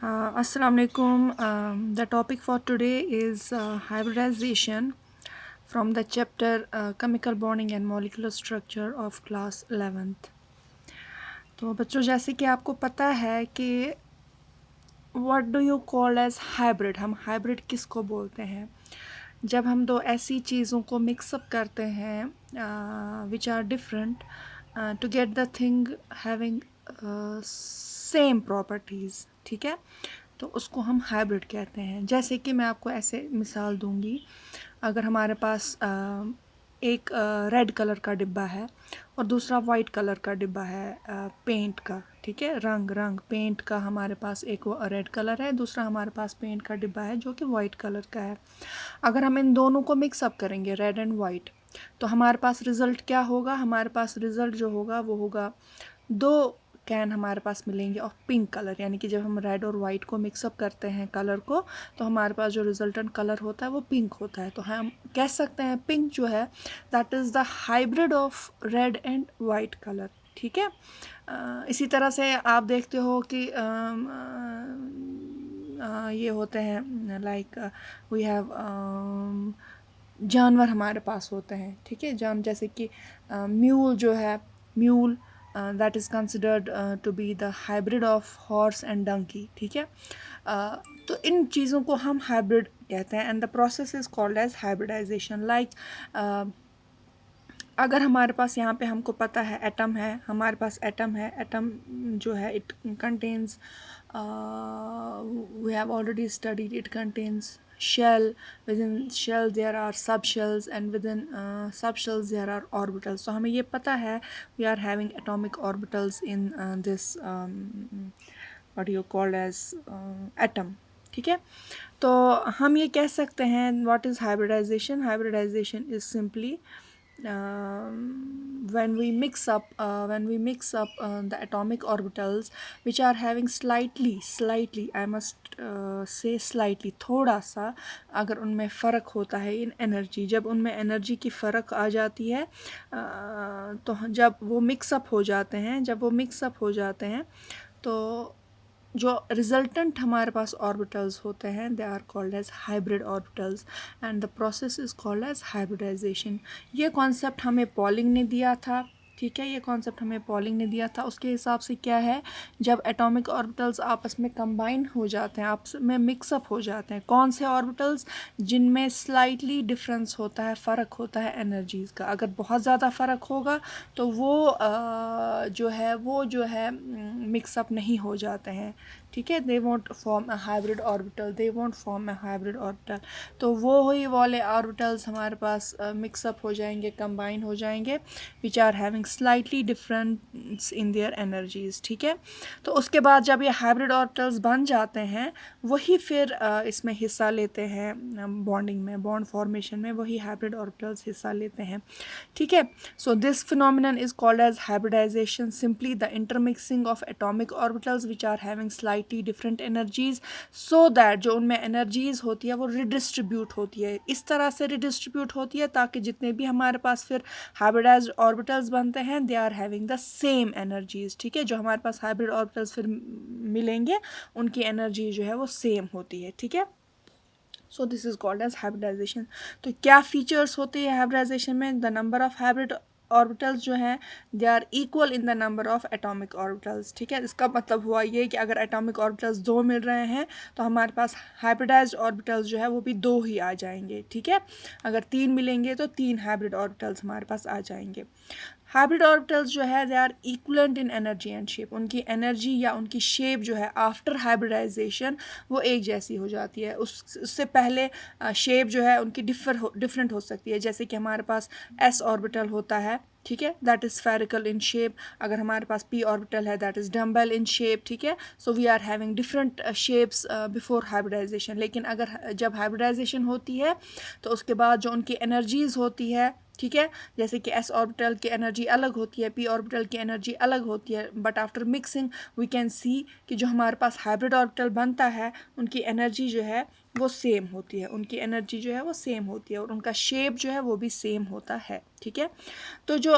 Assalamu alaikum. The topic for today is hybridization from the chapter Chemical Bonding and Molecular Structure of class 11th. तो बच्चों, जैसे कि आपको पता है कि what do you call as hybrid, हम हाइब्रिड किसको बोलते हैं? जब हम दो ऐसी चीज़ों को मिक्सअप करते हैं which are different to get the thing having same properties, ठीक है, तो उसको हम हाइब्रिड कहते हैं। जैसे कि मैं आपको ऐसे मिसाल दूंगी, अगर हमारे पास एक रेड कलर का डिब्बा है और दूसरा वाइट कलर का डिब्बा है पेंट का, ठीक है, रंग पेंट का हमारे पास एक रेड कलर है, दूसरा हमारे पास पेंट का डिब्बा है जो कि वाइट कलर का है। अगर हम इन दोनों को मिक्सअप करेंगे, रेड एंड वाइट, तो हमारे पास रिज़ल्ट क्या होगा? हमारे पास रिज़ल्ट जो होगा वो होगा दो कैन हमारे पास मिलेंगे ऑफ पिंक कलर, यानी कि जब हम रेड और वाइट को मिक्सअप करते हैं कलर को, तो हमारे पास जो रिजल्टेंट कलर होता है वो पिंक होता है। तो हम कह सकते हैं पिंक जो है that is the hybrid of red and white colour, ठीक है। इसी तरह से आप देखते हो कि ये होते हैं लाइक वी हैव जानवर हमारे पास होते हैं, ठीक है, जैसे कि म्यूल जो है, mule that is considered to be the hybrid of horse and donkey, ठीक है। तो इन चीज़ों को हम हाइब्रिड कहते हैं and the process is called as hybridization. Like अगर हमारे पास यहाँ पे हमको पता है एटम है, हमारे पास एटम है, एटम जो है it contains, we have already studied, it contains shell, within shell there are subshells, and within subshells there are orbitals. So हमें ये पता है we are having atomic orbitals in this what you call as atom, ठीक है। तो हम ये कह सकते हैं what is hybridization? Hybridization is simply when we mix up the atomic orbitals which are having slightly I must say slightly, थोड़ा सा अगर उनमें फ़र्क होता है इन एनर्जी, जब उनमें एनर्जी की फ़र्क आ जाती है तो जब वो मिक्सअप हो जाते हैं तो जो रिजल्टेंट हमारे पास ऑर्बिटल्स होते हैं they are called as hybrid orbitals and the process is called as hybridization. ये कॉन्सेप्ट हमें पॉलिंग ने दिया था, ठीक है, ये कॉन्सेप्ट हमें पॉलिंग ने दिया था। उसके हिसाब से क्या है, जब एटॉमिक ऑर्बिटल्स आपस में कंबाइन हो जाते हैं, आपस में मिक्सअप हो जाते हैं, कौन से ऑर्बिटल्स? जिनमें स्लाइटली डिफरेंस होता है, फ़र्क होता है एनर्जीज़ का। अगर बहुत ज़्यादा फ़र्क होगा तो वो जो है मिक्सअप नहीं हो जाते हैं, ठीक है, they want form a hybrid orbital, तो वो ही वाले ऑर्बिटल्स हमारे पास मिक्सअप हो जाएंगे, कंबाइन हो जाएंगे, which are having slightly difference in their energies, ठीक है। तो उसके बाद जब ये हाइब्रिड ऑर्बिटल्स बन जाते हैं, वही फिर इसमें हिस्सा लेते हैं बॉन्डिंग में, बॉन्ड फॉर्मेशन में वही हाइब्रिड ऑर्बिटल्स हिस्सा लेते हैं, ठीक है। So this phenomenon is called as hybridization, simply the intermixing of atomic orbitals which are having slightly different energies, so that जो उनमें एनर्जीज होती है वो रिडिस्ट्रीब्यूट होती है, इस तरह से रिडिस्ट्रीब्यूट होती है ताकि जितने भी हमारे पास फिर हाइब्रिडाइज्ड ऑर्बिटल्स बनते हैं they are having the same energies, ठीक है। जो हमारे पास हाइब्रिड ऑर्बिटल्स फिर मिलेंगे उनकी एनर्जी जो है वो सेम होती है, ठीक है। So this is called as hybridization. तो क्या फीचर्स होते हैं हाइब्रिडाइजेशन में? The number of hybrid orbitals जो हैं they are equal in the number of atomic orbitals, ठीक है। इसका मतलब हुआ ये कि अगर एटॉमिक ऑर्बिटल्स 2 मिल रहे हैं तो हमारे पास हाइब्रिडाइज्ड ऑर्बिटल्स जो है वो भी 2 ही आ जाएंगे, ठीक है। अगर 3 मिलेंगे तो 3 हाइब्रिड ऑर्बिटल्स हमारे पास आ जाएंगे। हाइब्रिड ऑर्बिटल्स जो है they are equivalent in energy and shape, उनकी एनर्जी या उनकी शेप जो है आफ्टर हाइब्रिडाइजेशन वो एक जैसी हो जाती है। उससे पहले शेप जो है उनकी डिफरेंट हो सकती है। जैसे कि हमारे पास एस ऑर्बिटल होता है, ठीक है, that is spherical in shape. अगर हमारे पास पी ऑर्बिटल है that is dumbbell in shape, ठीक है। So we are having different shapes before hybridization. लेकिन अगर जब हाइब्रिडाइजेशन होती है तो उसके बाद जो उनकी एनर्जीज़ होती है ठीक है। जैसे कि s ऑर्बिटल की एनर्जी अलग होती है, p ऑर्बिटल की एनर्जी अलग होती है, but after mixing we can see कि जो हमारे पास हाइब्रिड ऑर्बिटल बनता है उनकी एनर्जी जो है वो सेम होती है, उनकी एनर्जी जो है वो सेम होती है और उनका शेप जो है वो भी सेम होता है। ठीक है। तो जो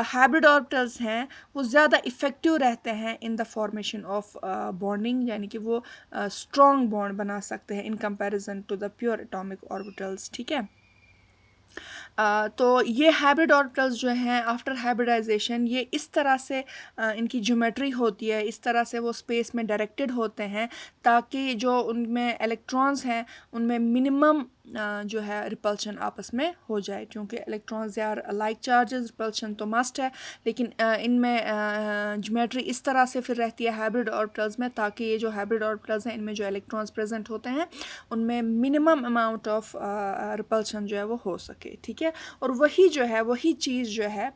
हाइब्रिड ऑर्बिटल्स हैं वो ज़्यादा इफ़ेक्टिव रहते हैं in the formation of bonding, यानी कि वो स्ट्रॉन्ग बॉन्ड बना सकते हैं in comparison to the pure atomic orbitals. ठीक है। तो ये हाइब्रिड ऑर्बिटल्स जो हैं आफ्टर हाइब्रिडाइजेशन ये इस तरह से इनकी ज्योमेट्री होती है, इस तरह से वो स्पेस में डायरेक्टेड होते हैं ताकि जो उनमें इलेक्ट्रॉन्स हैं उनमें मिनिमम जो है रिपल्शन आपस में हो जाए, क्योंकि electrons they are like charges, repulsion तो मस्ट है, लेकिन इनमें ज्योमेट्री इस तरह से फिर रहती है हाइब्रिड ऑर्बिटल्स में ताकि ये जो हाइब्रिड ऑर्बिटल्स हैं इनमें जो इलेक्ट्रॉन्स प्रेजेंट होते हैं उनमें मिनिमम अमाउंट ऑफ रिपल्शन जो है वो हो सके। ठीक है। और वही जो है वही चीज़ जो है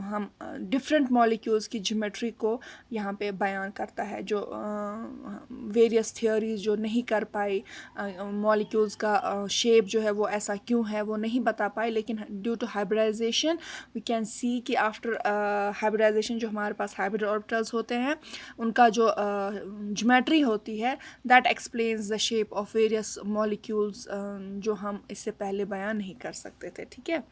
हम डिफरेंट मॉलिक्यूल्स की ज्योमेट्री को यहाँ पे बयान करता है, जो वेरियस थियोरीज जो नहीं कर पाई मॉलिक्यूल्स का शेप जो है वो ऐसा क्यों है वो नहीं बता पाए, लेकिन due to hybridization we can see कि आफ्टर हाइब्रिडाइजेशन जो हमारे पास हाइब्रिड ऑर्बिटल्स होते हैं उनका जो ज्योमेट्री होती है that explains the shape of various molecules जो हम इससे पहले बयान नहीं कर सकते थे। ठीक है।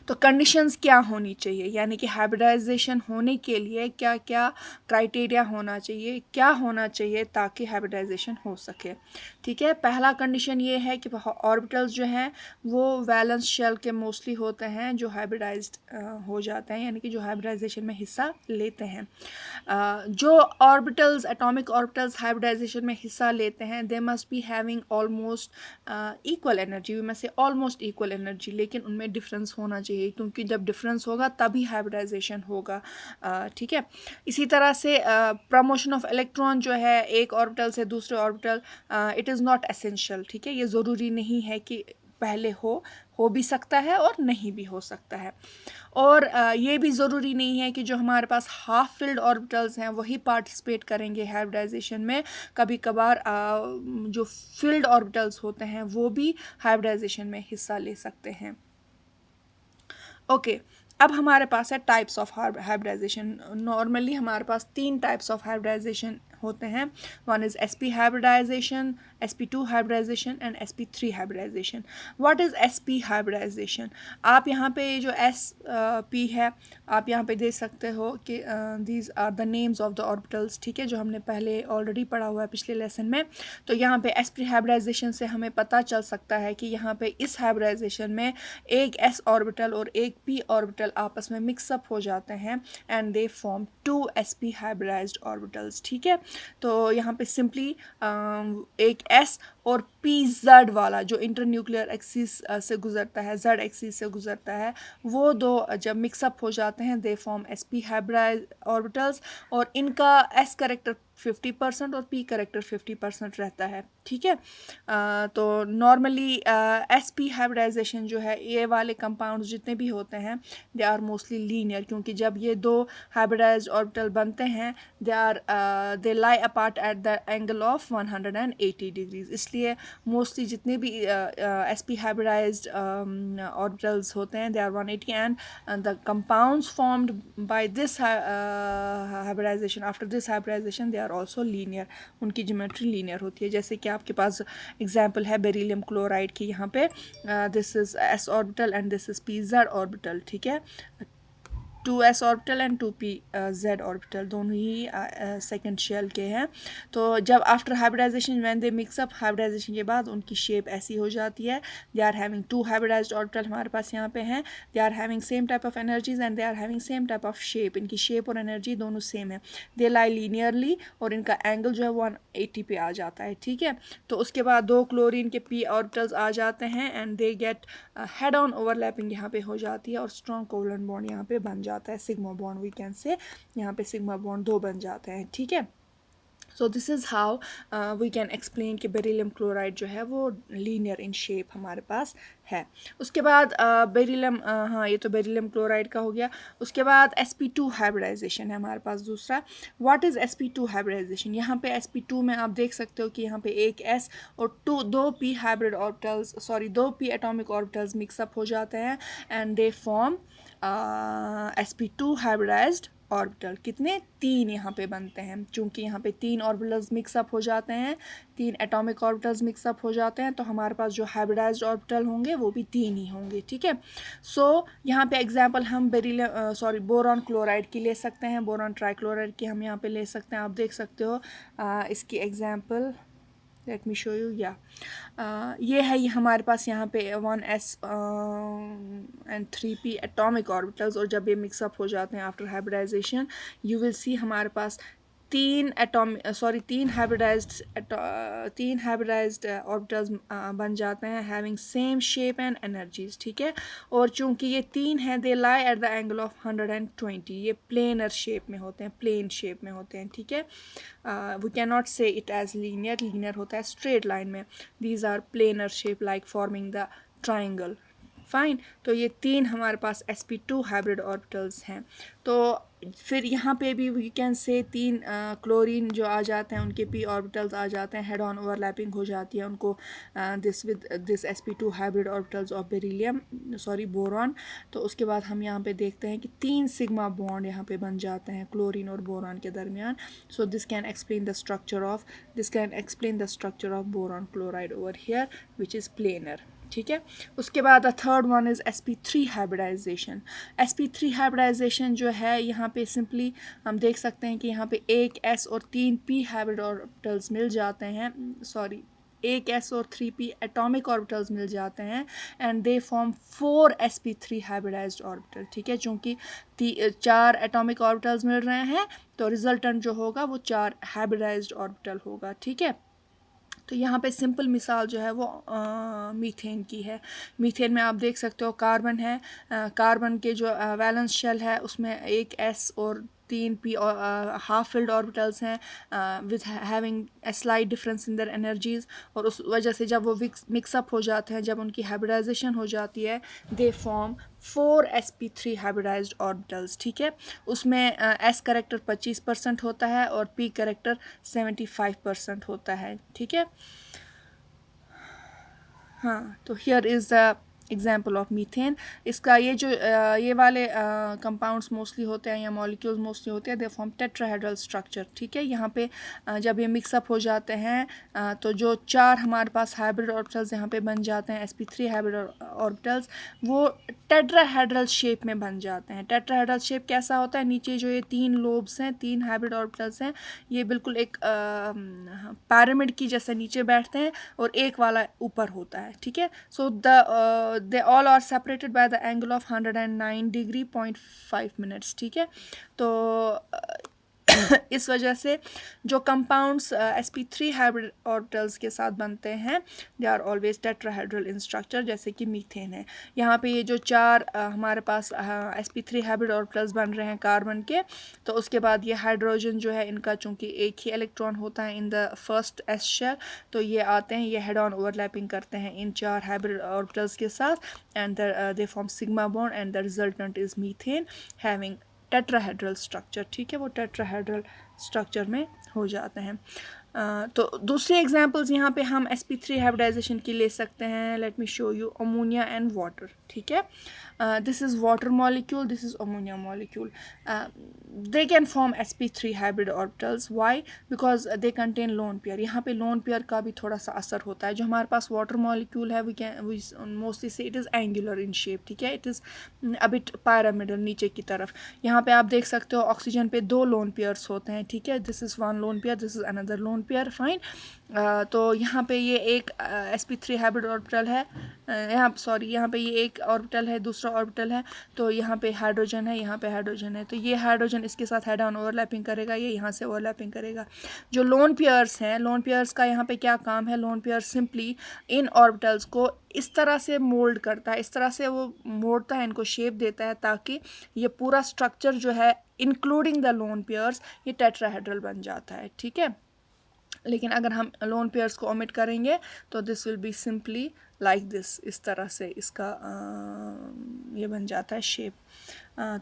तो कंडीशंस क्या होनी चाहिए, यानी कि हाइब्रिडाइजेशन होने के लिए क्या क्या क्राइटेरिया होना चाहिए, क्या होना चाहिए ताकि हाइब्रिडाइजेशन हो सके। ठीक है। पहला कंडीशन ये है कि ऑर्बिटल्स जो हैं वो वैलेंस शेल के मोस्टली होते हैं जो हाइब्रिडाइज्ड हो जाते हैं, यानी कि जो हाइब्रिडाइजेशन में हिस्सा लेते हैं। जो ऑर्बिटल्स एटॉमिक ऑर्बिटल्स हाइब्रिडाइजेशन में हिस्सा लेते हैं they must be having almost equal energy, में से ऑलमोस्ट इक्वल एनर्जी, लेकिन उनमें डिफरेंस होना चाहिए क्योंकि जब डिफरेंस होगा तभी हाइब्रिडाइजेशन होगा। ठीक है। इसी तरह से प्रमोशन ऑफ इलेक्ट्रॉन जो है एक ऑर्बिटल से दूसरे orbital, it is not essential. ठीक है। ये ज़रूरी नहीं है कि पहले हो भी सकता है और नहीं भी हो सकता है। और ये भी ज़रूरी नहीं है कि जो हमारे पास हाफ फिल्ड ऑर्बिटल्स हैं वही पार्टिसिपेट करेंगे हाइब्रिडाइजेशन में, कभी कभार जो फिल्ड ऑर्बिटल्स होते हैं वो भी हाइब्रिडाइजेशन में हिस्सा ले सकते हैं। ओके। अब हमारे पास है टाइप्स ऑफ हाइब्रिडाइजेशन। नॉर्मली हमारे पास 3 टाइप्स ऑफ हाइब्रिडाइजेशन होते हैं। One is sp hybridization, sp2 hybridization and sp3 hybridization. What is sp hybridization? आप यहाँ पे जो sp है आप यहाँ पे देख सकते हो कि these are the names of the orbitals. ठीक है, जो हमने पहले ऑलरेडी पढ़ा हुआ है पिछले लेसन में। तो यहाँ पे sp हाइब्रिडाइजेशन से हमें पता चल सकता है कि यहाँ पे इस हाइब्रिडाइजेशन में एक s ऑर्बिटल और एक p ऑर्बिटल आपस में मिक्सअप हो जाते हैं and they form 2 sp hybridised orbitals. ठीक है। तो यहाँ पे सिंपली एक s और पी जेड वाला जो इंटरन्यूक्लियर एक्सिस से गुजरता है, जेड एक्सिस से गुजरता है, वो दो जब मिक्सअप हो जाते हैं they form sp hybrid orbitals और इनका s करेक्टर 50% और p करेक्टर 50% रहता है। ठीक है। तो नॉर्मली sp हाइब्रिडाइजेशन जो है ये वाले कंपाउंड्स जितने भी होते हैं दे आर मोस्टली लीनियर, क्योंकि जब ये दो हाइब्रिडाइज्ड ऑर्बिटल बनते हैं they lie apart at the angle of 180 degrees. इसलिए मोस्टली जितने भी sp हाइब्रिडाइज्ड ऑर्बिटल्स होते हैं they are 180 and the compounds formed by this hybridisation after this hybridisation they are also linear. उनकी ज्योमेट्री लीनियर होती है। जैसे कि आपके पास एग्जाम्पल है बेरिलियम क्लोराइड की, यहाँ पे this is s orbital and this is p z orbital. ठीक है। 2s orbital and 2p z orbital दोनों ही सेकेंड शेल के हैं। तो जब after hybridization when they mix up hybridization के बाद उनकी शेप ऐसी हो जाती है। They are having 2 hybridized orbital हमारे पास यहाँ पे हैं। They are having same type of energies and they are having same type of shape. इनकी शेप और एनर्जी दोनों सेम है। दे लाई लीनियरली और इनका एंगल जो है 180 पे आ जाता है। ठीक है। तो उसके बाद 2 क्लोरीन के p ऑर्बिटल्स आ जाते हैं and they get head on overlapping यहाँ पे हो जाती है और स्ट्रॉन्ग कोवलेंट बॉन्ड यहाँ पे बन जाता है, सिग्मा बॉन्ड वी कैन से। यहाँ पे सिग्मा बॉन्ड 2 बन जाते हैं। ठीक है। So this is how we can explain कि बेरिलियम क्लोराइड जो है वो लीनियर इन शेप हमारे पास है। उसके बाद बेरिलियम, हाँ ये तो बेरिलियम क्लोराइड का हो गया। उसके बाद sp2 हाइब्रिडाइजेशन है हमारे पास दूसरा। What is sp2 hybridization? यहाँ पे sp2 में आप देख सकते हो कि यहाँ पे एक s और दो p हाइब्रिड ऑर्बिटल्स, सॉरी दो p एटॉमिक ऑर्बिटल्स मिक्सअप हो जाते हैं and they form sp2 hybridised orbital. कितने? तीन यहाँ पे बनते हैं। चूंकि यहाँ पे तीन ऑर्बिटल्स मिक्सअप हो जाते हैं, तीन एटॉमिक ऑर्बिटल्स मिक्सअप हो जाते हैं, तो हमारे पास जो हाइब्रिडाइज्ड ऑर्बिटल होंगे वो भी तीन ही होंगे, ठीक है। सो यहाँ पे एग्जांपल हम बोरॉन क्लोराइड की ले सकते हैं, बोरॉन ट्राइक्लोराइड की हम यहाँ पे ले सकते हैं। आप देख सकते हो इसकी example, late me show you. या ये है, ये हमारे पास यहाँ पे 1s and 3p atomic orbitals, और जब ये मिक्सअप हो जाते हैं after hybridisation, you will see हमारे पास तीन हाइब्रिडाइज्ड ऑर्बिटल्स बन जाते हैं having same shape and energies, ठीक है। और चूंकि ये तीन हैं, they lie at the angle of 120, ये प्लेनर शेप में होते हैं, प्लेन शेप में होते हैं, ठीक है। We can not say it as linear, linear होता है स्ट्रेट लाइन में। These are planar shape like forming the triangle, fine. तो ये तीन हमारे पास sp2 हाइब्रिड ऑर्बिटल्स हैं। तो फिर यहाँ पे भी वी कैन से तीन क्लोरीन जो आ जाते हैं उनके p ऑर्बिटल्स आ जाते हैं, हेड ऑन ओवरलैपिंग हो जाती है उनको this sp2 hybrid orbitals of beryllium, boron. तो उसके बाद हम यहाँ पे देखते हैं कि तीन सिग्मा बॉन्ड यहाँ पे बन जाते हैं क्लोरीन और बोरॉन के दरमियान। So this can explain the structure of boron chloride over here which is planar, ठीक है। उसके बाद the third one is sp3 hybridization. sp3 hybridization जो है, यहाँ पे सिंपली हम देख सकते हैं कि यहाँ पे एक s और तीन p हाइब्रिड ऑर्बिटल्स मिल जाते हैं, एक s और 3p एटॉमिक ऑर्बिटल्स मिल जाते हैं and they form 4 sp3 hybridised orbital, ठीक है। चूँकि चार एटॉमिक ऑर्बिटल्स मिल रहे हैं तो रिजल्टेंट जो होगा वो 4 हाइब्रिडाइज्ड ऑर्बिटल होगा, ठीक है। तो यहाँ पे सिंपल मिसाल जो है वो मीथेन की है। मीथेन में आप देख सकते हो कार्बन है, कार्बन के जो वैलेंस शेल है उसमें एक s और तीन p हाफ फिल्ड ऑर्बिटल्स हैं with having a slight difference in their energies, और उस वजह से जब वो मिक्सअप हो जाते हैं, जब उनकी हाइब्रिडाइजेशन हो जाती है, they form 4 sp3 hybridised orbitals, ठीक है। उसमें s करेक्टर 25% होता है और p करेक्टर 75% होता है, ठीक है। हाँ, तो here is the example of methane. इसका ये जो ये वाले कंपाउंड्स मोस्टली होते हैं या मॉलिक्यूल्स मोस्टली होते हैं, दे फॉर्म टेट्राहेड्रल स्ट्रक्चर, ठीक है। यहाँ पे जब ये मिक्सअप हो जाते हैं तो जो चार हमारे पास हाइब्रिड ऑर्बिटल्स यहाँ पे बन जाते हैं, sp3 हाइब्रिड ऑर्बिटल्स, वो टेट्राहेड्रल शेप में बन जाते हैं। टेट्राहेड्रल शेप कैसा होता है? नीचे जो ये तीन लोब्स हैं, तीन हाइब्रिड ऑर्बिटल्स हैं, ये बिल्कुल एक पिरामिड की जैसे नीचे बैठते हैं और एक वाला ऊपर होता है, ठीक है। सो they all are separated by the angle of 109 degree 0.5 minutes, ठीक है। तो इस वजह से जो कंपाउंड्स sp3 हाइब्रिड ऑर्बिटल्स के साथ बनते हैं, they are always tetrahedral in structure, जैसे कि मीथेन है। यहाँ पे ये जो चार हमारे पास sp3 हाइब्रिड ऑर्बिटल्स बन रहे हैं कार्बन के, तो उसके बाद ये हाइड्रोजन जो है, इनका चूँकि एक ही इलेक्ट्रॉन होता है in the first s shell, तो ये आते हैं, ये हेड ऑन ओवरलैपिंग करते हैं इन चार हाइब्रिड ऑर्बिटल्स के साथ and they form sigma bond and the resultant is methane having tetrahedral structure, ठीक है। वो टेट्राहेड्रल स्ट्रक्चर में हो जाते हैं। तो दूसरे एग्जांपल्स यहाँ पे हम sp3 हाइब्रिडाइजेशन की ले सकते हैं। Let me show you ammonia and water, ठीक है। This is water molecule, this is ammonia molecule. They can form sp3 hybrid orbitals, why? Because they contain lone pair. यहाँ पे लोन पेयर का भी थोड़ा सा असर होता है। जो हमारे पास वाटर मॉलिक्यूल है, वी मोस्टली से it is angular in shape, ठीक है। It is a bit pyramidal नीचे की तरफ। यहाँ पे आप देख सकते हो ऑक्सीजन पे दो लोन पेयर्स होते हैं, ठीक है। This is one lone pair, this is another lone pair, fine. तो यहाँ पे ये एक sp3 हाइब्रिड ऑर्बिटल है, यहाँ पे ये एक ऑर्बिटल है, दूसरा ऑर्बिटल है। तो यहाँ पे हाइड्रोजन है, यहाँ पे हाइड्रोजन है, तो ये हाइड्रोजन इसके साथ हेड ऑन ओवरलैपिंग करेगा, ये यहाँ से ओवरलैपिंग करेगा। जो लोन पेयर्स हैं, लोन पेयर्स का यहाँ पे क्या काम है? Lone pair simply in orbitals को इस तरह से मोल्ड करता है, इस तरह से वो मोड़ता है, इनको शेप देता है, ताकि ये पूरा स्ट्रक्चर जो है इंक्लूडिंग द लोन पेयर्स, ये टेट्राहेड्रल बन जाता है, ठीक है। लेकिन अगर हम लोन पेयर्स को ओमिट करेंगे तो this will be simply like this, इस तरह से इसका ये बन जाता है शेप।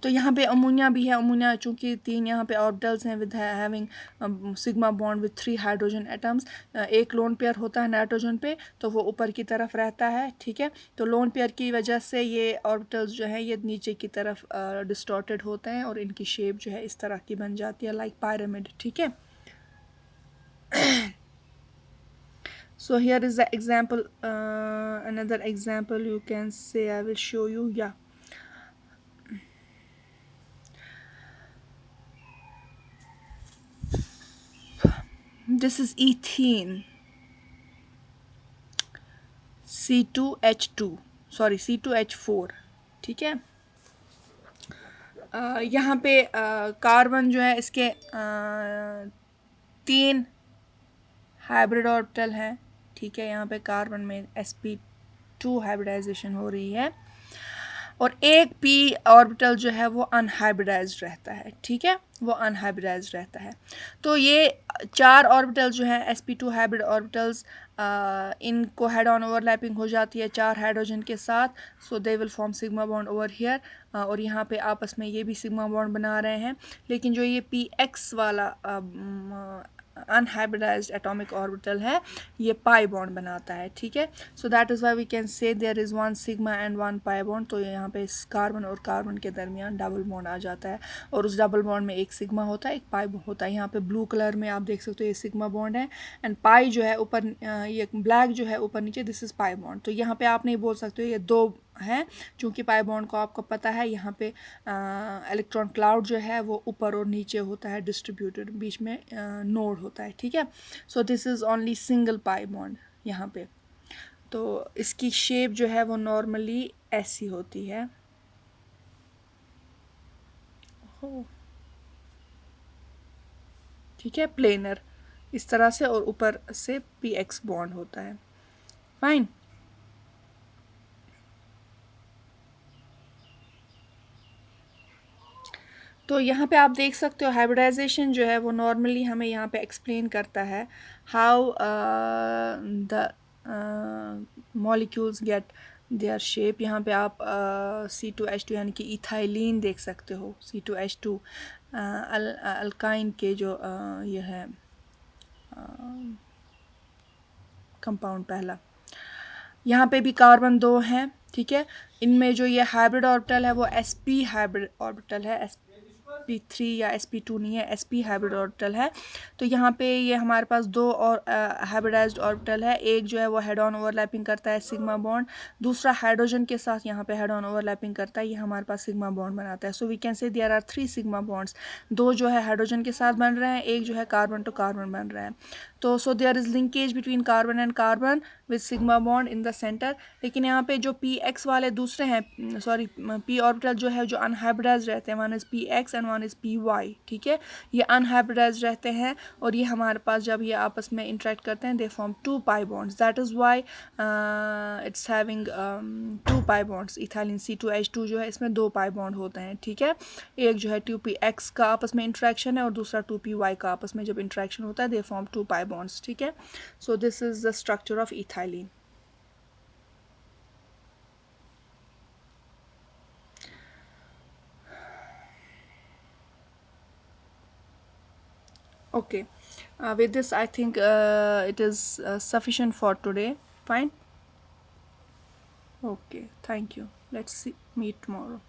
तो यहाँ पे अमोनिया भी है। अमोनिया चूँकि 3 यहाँ पे ऑर्बिटल्स हैं with having sigma bond with 3 hydrogen atoms. एक लोन पेयर होता है नाइट्रोजन पे, तो वो ऊपर की तरफ रहता है, ठीक है। तो लोन पेयर की वजह से ये ऑर्बिटल्स जो है ये नीचे की तरफ डिस्टॉर्टेड होते हैं और इनकी शेप जो है इस तरह की बन जाती है, लाइक pyramid, ठीक है। So here is the example, another example you can say, I will show you. Yeah, this is ethene, C2H2, sorry C2H4, ठीक है। यहाँ पे कार्बन जो है इसके 3 हाइब्रिड ऑर्बिटल हैं, ठीक है। यहाँ पे कार्बन में sp2 हाइब्रिडाइजेशन हो रही है और एक p ऑर्बिटल जो है वो अनहाइब्रिडाइज्ड रहता है, ठीक है, वो अनहाइब्रिडाइज्ड रहता है। तो ये 4 ऑर्बिटल जो हैं sp2 हाइब्रिड ऑर्बिटल्स, इनको हेड ऑन ओवरलैपिंग हो जाती है 4 हाइड्रोजन के साथ, so they will form sigma bond over here. और यहाँ पे आपस में ये भी सिग्मा बॉन्ड बना रहे हैं, लेकिन जो ये px वाला अनहाइब्रिडाइज्ड एटॉमिक ऑर्बिटल है ये पाई बॉन्ड बनाता है, ठीक है। So that is why we can say there is 1 sigma and 1 pi bond. तो यहाँ पे इस कार्बन और कार्बन के दरमियान डबल बॉन्ड आ जाता है और उस डबल बॉन्ड में एक सिग्मा होता है, एक पाई होता है। यहाँ पे ब्लू कलर में आप देख सकते हो ये सिग्मा बॉन्ड है एंड पाई जो है ऊपर, ये ब्लैक जो है ऊपर नीचे, दिस इज़ पाई बॉन्ड। तो यहाँ पे आप नहीं बोल सकते हो ये 2 हैं, क्योंकि पाई बॉन्ड को आपको पता है यहाँ पे इलेक्ट्रॉन क्लाउड जो है वो ऊपर और नीचे होता है डिस्ट्रीब्यूटेड, बीच में नोड होता है, ठीक है। So this is only single pi bond यहाँ पे। तो इसकी शेप जो है वो नॉर्मली ऐसी होती है, ठीक है, प्लेनर इस तरह से, और ऊपर से px बॉन्ड होता है, फाइन। तो यहाँ पे आप देख सकते हो हाइब्रिडाइजेशन जो है वो नॉर्मली हमें यहाँ पे एक्सप्लेन करता है how the molecules get their shape. यहाँ पे आप C2H2 यानी कि इथाइलिन देख सकते हो, C2H2 अल्काइन के जो ये है कंपाउंड पहला। यहाँ पे भी कार्बन 2 हैं, ठीक है। इनमें जो ये हाइब्रिड ऑर्बिटल है वो sp हाइब्रिड ऑर्बिटल है, sp3 या sp2 नहीं है, sp हाइब्रिड ऑर्बिटल है। तो यहाँ पे ये हमारे पास 2 और हाइब्रिडाइज्ड ऑर्बिटल है। एक जो है वो हेड ऑन ओवरलैपिंग करता है सिग्मा बॉन्ड, दूसरा हाइड्रोजन के साथ यहाँ पे हेड ऑन ओवरलैपिंग करता है, ये हमारे पास सिग्मा बॉन्ड बनाता है। So we can say there are 3 sigma bonds, 2 जो है हाइड्रोजन के साथ बन रहे हैं, एक जो है कार्बन टू कार्बन बन रहा है। तो so there is linkage between carbon and carbon with sigma bond in the center. लेकिन यहाँ पे जो px वाले दूसरे हैं, सॉरी p ऑर्बिटल जो है जो अनहाइब्रिडाइज्ड रहते हैं, one is px and one is py, ठीक है, ये अनहाइब्रिडाइज्ड रहते हैं और ये हमारे पास जब ये आपस में इंटरेक्ट करते हैं दे form 2 pi bonds, that is why it's having 2 pi bonds. Ethylene C2H2 जो है इसमें 2 पाई बॉन्ड होते हैं, ठीक है। एक जो है 2px का आपस में इंट्रैक्शन है और दूसरा 2py का आपस में जब इंट्रैक्शन होता है दे फॉर्म 2 पाई बॉन्ड्स, ठीक है। So this is the structure of ethylene. Okay, with this I think it is sufficient for today. Fine. Okay, thank you. Let's meet tomorrow.